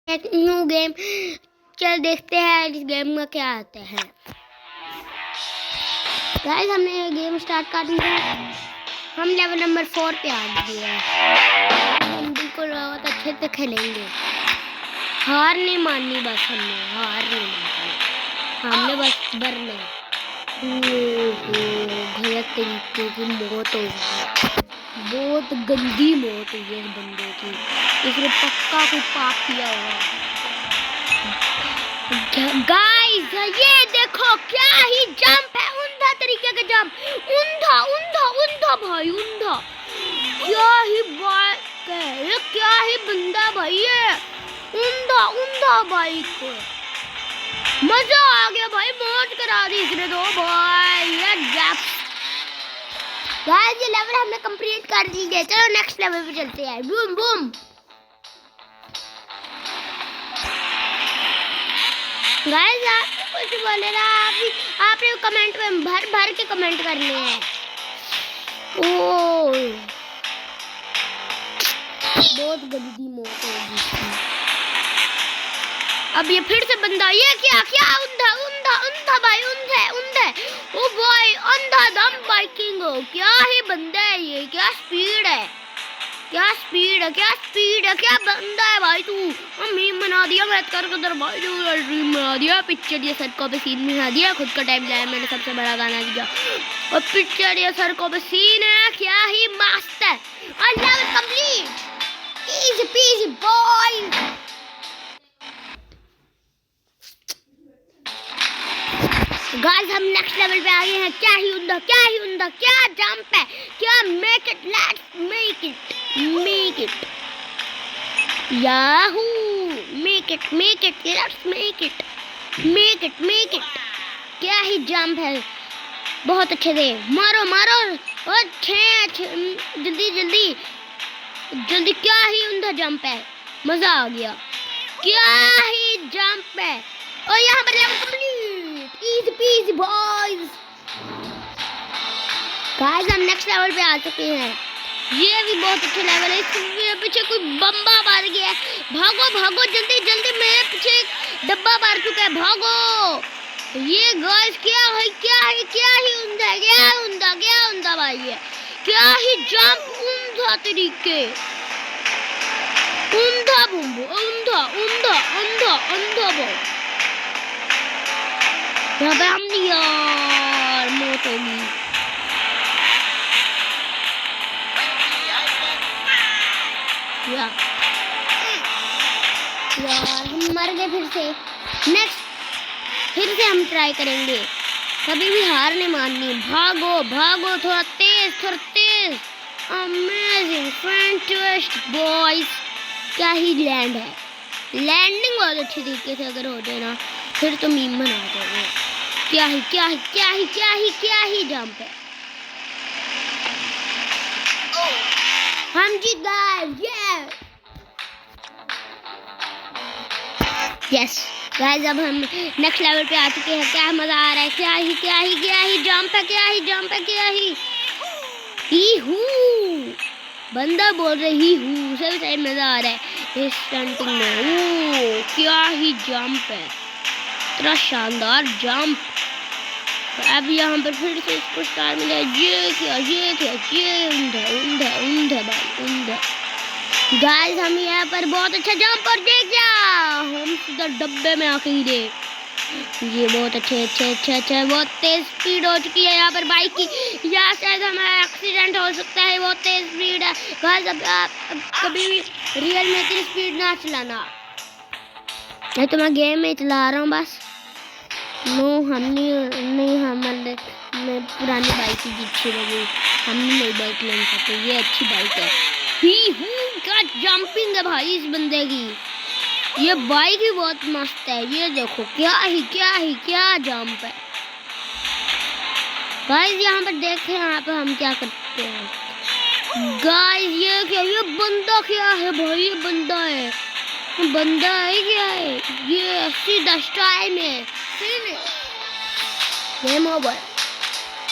एक new game. चल देखते हैं इस गेम में क्या आता है। गाइस हमने ये गेम स्टार्ट कर दिया। हम लेवल नंबर 4 पे आ गए हैं। हम बिल्कुल बहुत अच्छे से खेलेंगे। हार नहीं माननी, बस हमने हार नहीं माननी, हमने बस डरना। गलत तरीके की मौत हो गई, बहुत गंदी मौत हुई है इस बंदे की। इसने पक्का कोई पाप किया होगा। गाइस ये देखो क्या ही जंप है, ऊंधा तरीके का जंप, ऊंधा ऊंधा ऊंधा भाई ऊंधा। क्या ही बात है, ये क्या ही बंदा भाई, ये ऊंधा ऊंधा बाइक। मजा आ गया भाई, मौज करा दी इसने तो भाई। ये जंप गाइस, ये लेवल हमने कंप्लीट कर लिया। चलो नेक्स्ट लेवल पे चलते हैं। Boom boom. गाइस आप कुछ बोले ना, आपने कमेंट में भर भर के कमेंट करने हैं। ओ बहुत गंदी मौत होगी। अब ये फिर से बंदा, ये क्या क्या ऊंधा ऊंधा ऊंधा भाई, ऊंधा ऊंधा। ओ भाई अंधा दम बाइकिंग हो, क्या ही बंदा है ये, क्या स्पीड है, क्या स्पीड है, क्या स्पीड है, क्या बंदा है भाई तू। मीम बना दिया मैं कर भाई, ड्रीम बना दिया, पिक्चर ये सड़कों पे सीन बना दिया, खुद का टाइम लाया मैंने, सबसे बड़ा गाना दिया और पिक्चर ये सड़कों पे सीन है, क्या ही मस्त है। और level complete, easy PG boy. Guys हम नेक्स्ट लेवल पे आ गए हैं। क्या ही ऊंधा, क्या ही ऊंधा, क्या जंप है, क्या make it, let's make it, make it Yahoo, make it, let's make it, make it, make it. क्या ही जंप है, बहुत अच्छे से मारो मारो और जल्दी जल्दी जल्दी। क्या ही ऊंधा जंप है, मजा आ गया, क्या ही जंप है। और यहाँ पर level complete, easy PG boys. Guys हम नेक्स्ट लेवल पे आ चुके हैं। ये भी बहुत अच्छा लेवल है। इसके पीछे कोई बम्बा मार गया है, भागो भागो जल्दी जल्दी, मेरे पीछे एक डब्बा मार चुका है, भागो। ये गाइस क्या है, क्या है, क्या ही ऊंधा, क्या ऊंधा, क्या ऊंधा भाई है, क्या ही जंप, ऊंधा तरीके, ऊंधा बुम्बू, ऊंधा ऊंधा ऊंधा ऊंधा भाई। यहाँ पे हम यार मौत होगी। यार हम मर गए फिर से। नेक्स्ट फिर से हम ट्राई करेंगे, कभी भी हार नहीं माननी। भागो भागो, थोड़ा तेज थोड़ा तेज। Amazing fantastic boys. क्या ही लैंड है, लैंडिंग बहुत अच्छी तरीके से अगर हो जाए ना फिर तो मीम बना दोगे। क्या ही क्या ही क्या ही क्या ही क्या ही जंप है। हम जीत गए, यस गाइस। अब हम नेक्स्ट लेवल पे आ चुके हैं। क्या मजा आ रहा है, क्या ही क्या ही क्या ही जंप है, क्या ही जंप है, क्या ही हूँ बंदा बोल रहे ही हूँ, सभी साइड मजा आ रहा है इस स्टंटिंग में। ओ क्या ही जंप है, इतना शानदार जंप। अब यहाँ पर फिर से इसको स्टार मिला। ये क्या ये क्या, ये ऊंधा ऊंधा ऊंधा भाई ऊंधा। गाइस हम यहाँ पर बहुत अच्छा जंप, और देखिए हम सीधा डब्बे में आके गिरे। ये बहुत अच्छे बहुत तेज स्पीड हो चुकी है यहाँ पर बाइक की, या शायद हमारा एक्सीडेंट हो सकता है, बहुत तेज स्पीड है। गाइस अब कभी भी रियल में इतनी स्पीड ना चलाना। मैं तो मैं गेम में चला रहा हूँ बस। नो हम नहीं हमारे में पुरानी बाइक ही अच्छी लगी, हम नई बाइक लेना चाहते। ये अच्छी बाइक है। ही हूँ क्या जंपिंग है भाई इस बंदे की, ये बाइक ही बहुत मस्त है। ये देखो क्या ही क्या जंप है। गाइस यहाँ पर देखें, यहाँ पर हम क्या करते हैं। गाइस ये क्या, ये बंदा क्या है भाई, ये बंदा है, बंदा है क्या है, ये सीधा स्टाइल में गेम ओवर।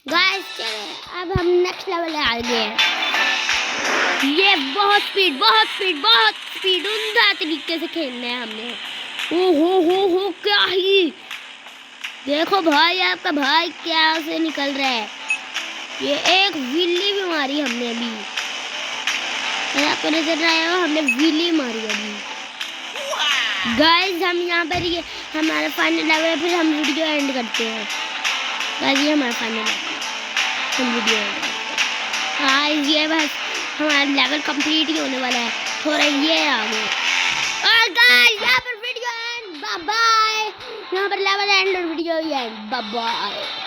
गाइस चले अब हम नेक्स्ट लेवल आ गए हैं। ये बहुत स्पीड उमदा तरीके से खेलना है हमने। हो क्या ही देखो भाई, आपका भाई क्या से निकल रहा है। ये एक विल्ली भी मारी हमने अभी, आपको नजर आया हो, हमने विल्ली मारी अभी। गाइस हम यहाँ पर ये हमारा फाइनल लेवल है, फिर हम वीडियो एंड करते हैं। गाइस ये हमारा फाइनल लेवल, हम वीडियो एंड करते हैं। गाइस ये बस हमारा लेवल कंप्लीट ही होने वाला है, थोड़ा ये आगे। और गाइस यहाँ पर वीडियो एंड, बाय बाय। यहाँ पर लेवल एंड और वीडियो एंड, बाय बाय।